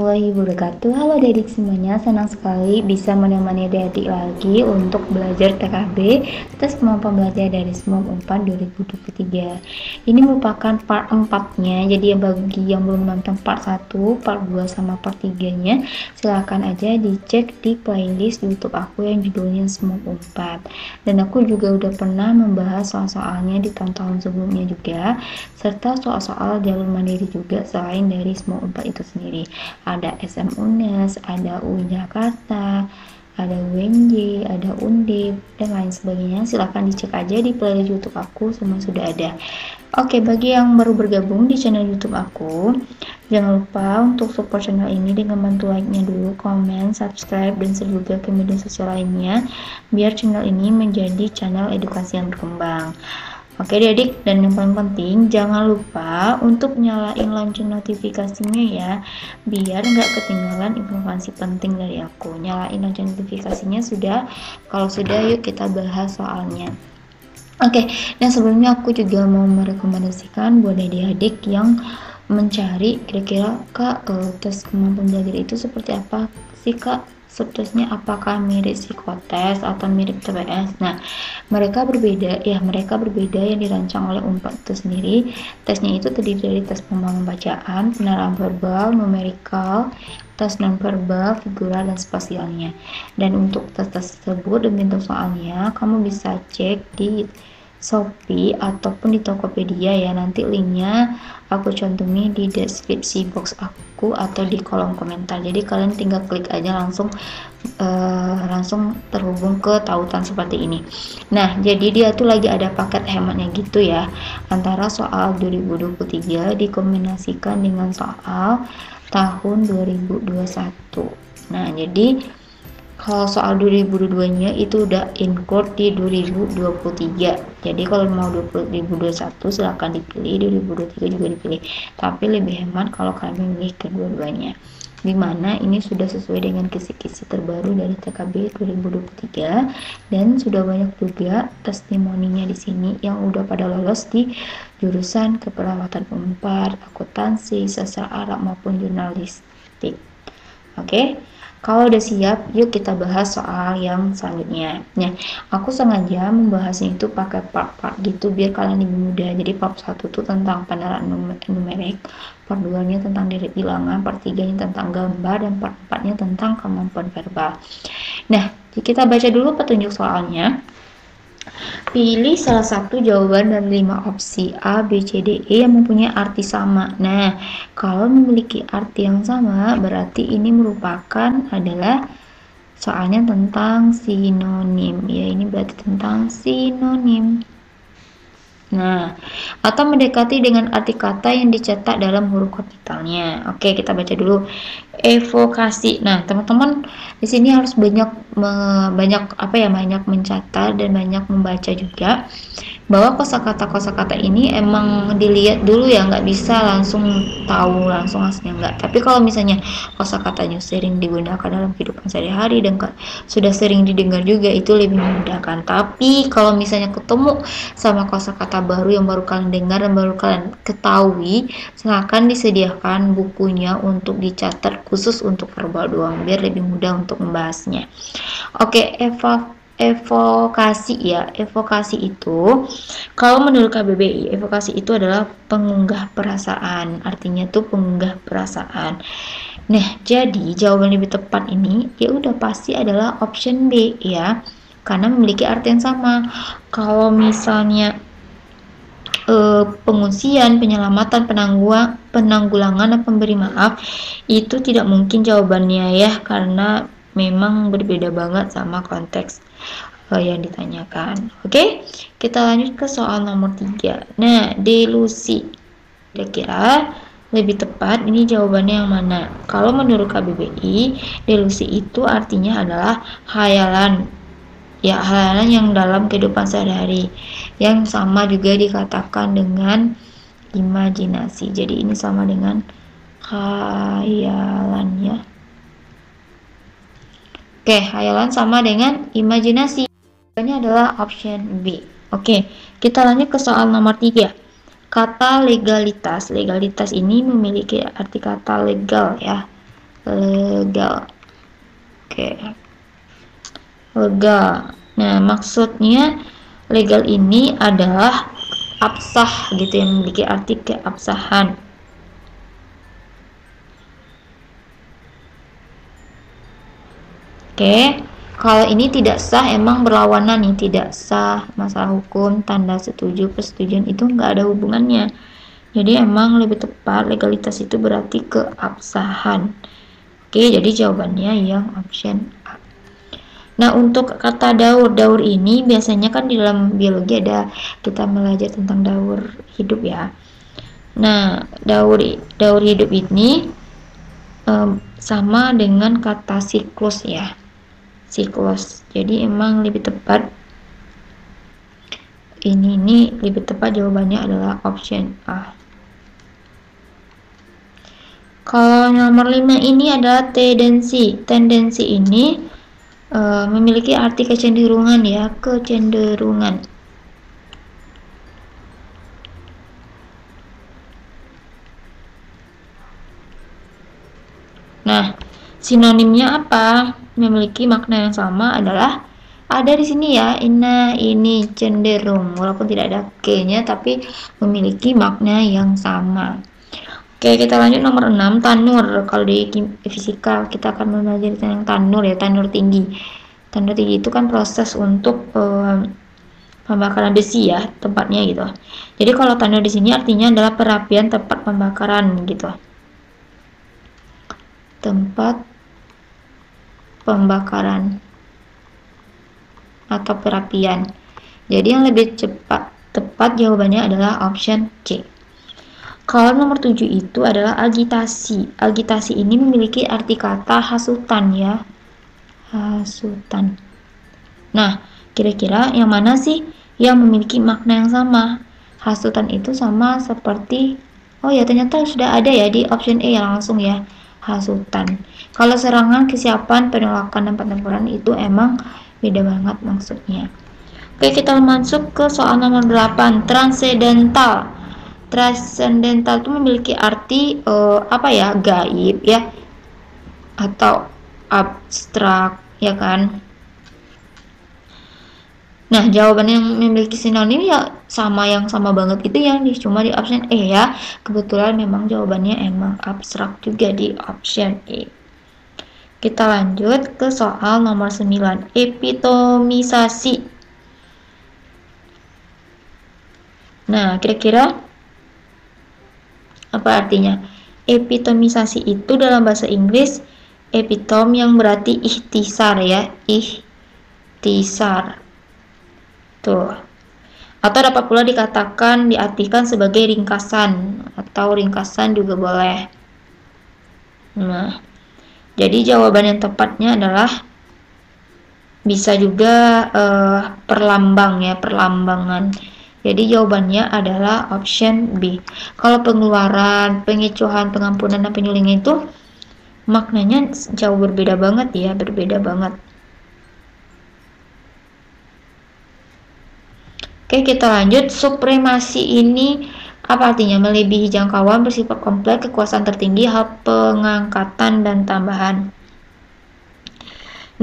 warahmatullahi wabarakatuh. Halo adik semuanya, senang sekali bisa menemani adik-adik lagi untuk belajar TKB tes kemampuan belajar dari SMOP 4 2023. Ini merupakan part 4-nya, jadi bagi yang belum nonton part 1, part 2 sama part 3-nya, silahkan aja dicek di playlist YouTube aku yang judulnya SMOP 4. Dan aku juga udah pernah membahas soal-soalnya di tahun-tahun sebelumnya juga, serta soal-soal jalur mandiri juga selain dari SMOP 4 itu sendiri. Ada SM UNES, ada UI Jakarta, ada UNJ, ada Undip, dan lain sebagainya. Silahkan dicek aja di playlist YouTube aku, semua sudah ada. Oke, bagi yang baru bergabung di channel YouTube aku, jangan lupa untuk support channel ini dengan bantu like-nya dulu, komen, subscribe, dan share juga ke media sosial lainnya, biar channel ini menjadi channel edukasi yang berkembang. Oke adik, dan yang paling penting jangan lupa untuk nyalain lonceng notifikasinya ya, biar nggak ketinggalan informasi penting dari aku. Nyalain lonceng notifikasinya sudah, kalau sudah yuk kita bahas soalnya. Oke, dan sebelumnya aku juga mau merekomendasikan buat adik-adik yang mencari kira-kira Kak, tes kemampuan belajar itu seperti apa sih Kak? Tesnya apakah mirip psikotes atau mirip TPS? Nah, mereka berbeda yang dirancang oleh UNPAD itu sendiri. Tesnya itu terdiri dari tes pemahaman bacaan, penerapan verbal, numerikal, tes non-verbal, figural, dan spasialnya. Dan untuk tes tersebut dan bentuk soalnya, kamu bisa cek di Shopee ataupun di Tokopedia ya. Nanti linknya aku cantumin di deskripsi box aku atau di kolom komentar. Jadi kalian tinggal klik aja langsung terhubung ke tautan seperti ini. Nah, jadi dia tuh lagi ada paket hematnya gitu ya. Antara soal 2023 dikombinasikan dengan soal tahun 2021. Nah, jadi kalau soal 2022-nya itu udah include di 2023. Jadi kalau mau 2021 silahkan dipilih, 2023 juga dipilih. Tapi lebih hemat kalau kalian memilih kedua-duanya. Dimana ini sudah sesuai dengan kisi-kisi terbaru dari TKB 2023 dan sudah banyak juga testimoninya di sini yang udah pada lolos di jurusan keperawatan Unpad, akuntansi, sastra Arab maupun jurnalistik. Oke. Kalau udah siap, yuk kita bahas soal yang selanjutnya. Nah, aku sengaja membahasnya itu pakai part-part gitu biar kalian lebih mudah. Jadi part 1 itu tentang penerapan numerik, part 2-nya tentang deret bilangan, part 3-nya tentang gambar, dan part 4-nya tentang kemampuan verbal. Nah, kita baca dulu petunjuk soalnya. Pilih salah satu jawaban dari 5 opsi A, B, C, D, E yang mempunyai arti sama. Nah, kalau memiliki arti yang sama, berarti ini merupakan adalah soalnya tentang sinonim. Ya, ini berarti tentang sinonim. Nah, atau mendekati dengan arti kata yang dicetak dalam huruf kapitalnya. Oke, kita baca dulu. Evokasi. Nah, teman-teman di sini harus banyak mencatat dan banyak membaca juga. Bahwa kosakata ini emang dilihat dulu ya, nggak bisa langsung tahu langsung hasilnya nggak. Tapi kalau misalnya kosakatanya sering digunakan dalam kehidupan sehari-hari dan sudah sering didengar juga, itu lebih memudahkan. Tapi kalau misalnya ketemu sama kosakata baru yang baru kalian dengar dan baru kalian ketahui, silakan disediakan bukunya untuk dicatat khusus untuk verbal doang biar lebih mudah untuk membahasnya. Oke, evokasi ya. Evokasi itu kalau menurut KBBI, evokasi itu adalah pengunggah perasaan. Artinya tuh pengunggah perasaan. Nah, jadi jawaban lebih tepat ini ya udah pasti adalah option B ya. Karena memiliki arti yang sama. Kalau misalnya pengungsian, penyelamatan, penanggulangan, dan pemberi maaf, itu tidak mungkin jawabannya ya, karena memang berbeda banget sama konteks yang ditanyakan. Oke, kita lanjut ke soal nomor 3. Nah, delusi, kira-kira lebih tepat ini jawabannya yang mana? Kalau menurut KBBI, delusi itu artinya adalah khayalan. Ya, hal-hal yang dalam kehidupan sehari-hari, yang sama juga dikatakan dengan imajinasi. Jadi ini sama dengan khayalan ya. Oke, khayalan sama dengan imajinasi. Ini adalah option B. Oke, kita lanjut ke soal nomor 3. Kata legalitas. Legalitas ini memiliki arti kata legal ya. legal. Oke. Legal. Nah, maksudnya legal ini adalah absah gitu, yang memiliki arti keabsahan. Oke, kalau ini tidak sah, emang berlawanan nih, tidak sah, masalah hukum, tanda setuju, persetujuan itu nggak ada hubungannya. Jadi emang lebih tepat legalitas itu berarti keabsahan. Oke, jadi jawabannya yang option A. Nah, untuk kata daur ini biasanya kan di dalam biologi ada, kita belajar tentang daur hidup ya. Nah, daur hidup ini sama dengan kata siklus ya, siklus. Jadi emang lebih tepat ini lebih tepat, jawabannya adalah option A. Kalau nomor 5 ini adalah tendensi. Tendensi ini memiliki arti kecenderungan ya, kecenderungan. Nah, sinonimnya apa? Memiliki makna yang sama adalah ada di sini ya, ini cenderung, walaupun tidak ada k-nya tapi memiliki makna yang sama. Oke, kita lanjut nomor 6, tanur. Kalau di fisika kita akan belajar tentang tanur ya, tanur tinggi. Tanur tinggi itu kan proses untuk pembakaran besi ya, tempatnya gitu. Jadi kalau tanur di sini artinya adalah perapian tempat pembakaran gitu. Tempat pembakaran atau perapian. Jadi yang lebih tepat jawabannya adalah option C. Kalau nomor 7 itu adalah agitasi. Agitasi ini memiliki arti kata hasutan ya. Hasutan. Nah, kira-kira yang mana sih yang memiliki makna yang sama? Hasutan itu sama seperti, oh ya ternyata sudah ada ya di option E ya, langsung ya. Hasutan. Kalau serangan, kesiapan, penolakan, dan pertempuran itu emang beda banget maksudnya. Oke, kita masuk ke soal nomor 8, transendental. Transendental itu memiliki arti apa ya, gaib ya, atau abstrak ya kan. Nah, jawaban yang memiliki sinonim ya sama, yang sama banget itu yang cuma di option E ya. Kebetulan memang jawabannya emang abstrak juga di option E. Kita lanjut ke soal nomor 9, epitomisasi. Nah, kira-kira apa artinya? Epitomisasi itu dalam bahasa Inggris epitome yang berarti ikhtisar ya, ikhtisar. Tuh. Atau dapat pula dikatakan, diartikan sebagai ringkasan, atau ringkasan juga boleh. Nah, jadi jawaban yang tepatnya adalah bisa juga perlambang ya, perlambangan. Jadi jawabannya adalah option B. Kalau pengeluaran, pengecohan, pengampunan, dan penyulingan itu maknanya jauh berbeda banget ya, berbeda banget. Oke, kita lanjut. Supremasi ini apa artinya? Melebihi jangkauan, bersifat kompleks, kekuasaan tertinggi, hal pengangkatan, dan tambahan.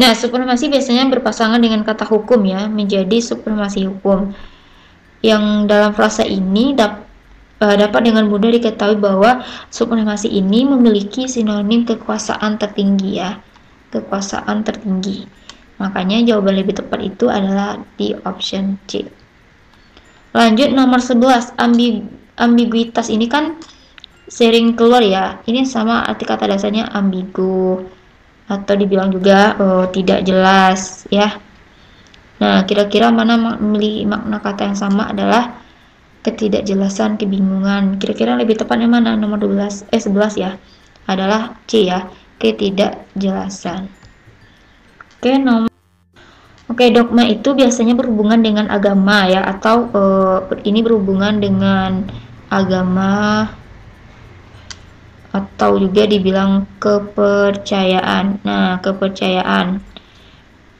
Nah, supremasi biasanya berpasangan dengan kata hukum ya, menjadi supremasi hukum. Yang dalam frasa ini dapat dengan mudah diketahui bahwa supremasi ini memiliki sinonim kekuasaan tertinggi ya, kekuasaan tertinggi. Makanya jawaban lebih tepat itu adalah di option C. Lanjut nomor 11, ambiguitas ini kan sering keluar ya. Ini sama arti kata dasarnya ambigu, atau dibilang juga tidak jelas ya. Nah, kira-kira mana memiliki makna kata yang sama adalah ketidakjelasan, kebingungan. Kira-kira lebih tepatnya mana? Nomor 11 ya. Adalah C ya, ketidakjelasan. Oke, dogma itu biasanya berhubungan dengan agama ya, atau ini berhubungan dengan agama, atau juga dibilang kepercayaan. Nah, kepercayaan.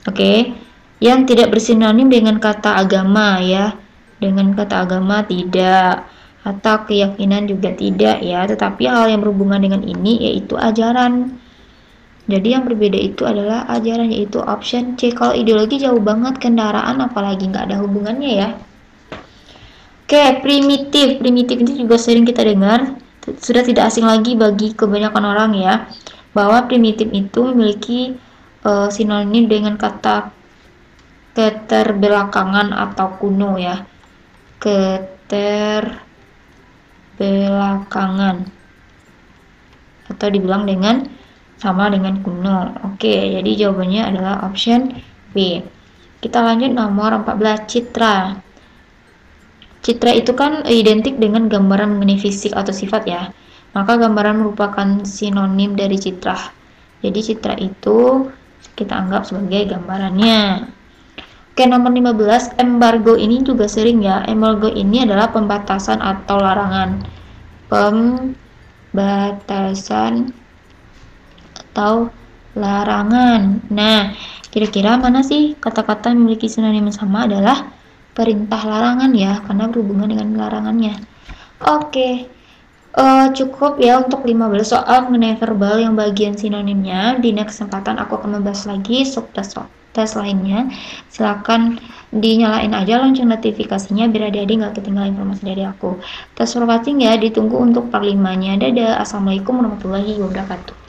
Oke. Yang tidak bersinonim dengan kata agama ya, dengan kata agama tidak, atau keyakinan juga tidak ya, tetapi hal yang berhubungan dengan ini yaitu ajaran. Jadi yang berbeda itu adalah ajaran, yaitu option C. Kalau ideologi jauh banget, kendaraan apalagi nggak ada hubungannya ya. Oke, primitif. Primitif ini juga sering kita dengar. Sudah tidak asing lagi bagi kebanyakan orang ya, bahwa primitif itu memiliki sinonim dengan kata keterbelakangan atau kuno ya. Keterbelakangan. Atau dibilang dengan sama dengan kuno. Oke, jadi jawabannya adalah option B. Kita lanjut nomor 14, citra. Citra itu kan identik dengan gambaran mengenai fisik atau sifat ya. Maka gambaran merupakan sinonim dari citra. Jadi citra itu kita anggap sebagai gambarannya. Oke, nomor 15, embargo ini juga sering ya. Embargo ini adalah pembatasan atau larangan. Pembatasan atau larangan. Nah, kira-kira mana sih kata-kata yang memiliki sinonim yang sama? Adalah perintah larangan ya, karena berhubungan dengan larangannya. Oke, cukup ya untuk 15 soal mengenai verbal yang bagian sinonimnya. Di next kesempatan aku akan membahas lagi tes lainnya. Silakan dinyalain aja lonceng notifikasinya biar adik-adik nggak ketinggalan informasi dari aku. Thanks for watching ya, ditunggu untuk part 5-nya. Dadah, assalamualaikum warahmatullahi wabarakatuh.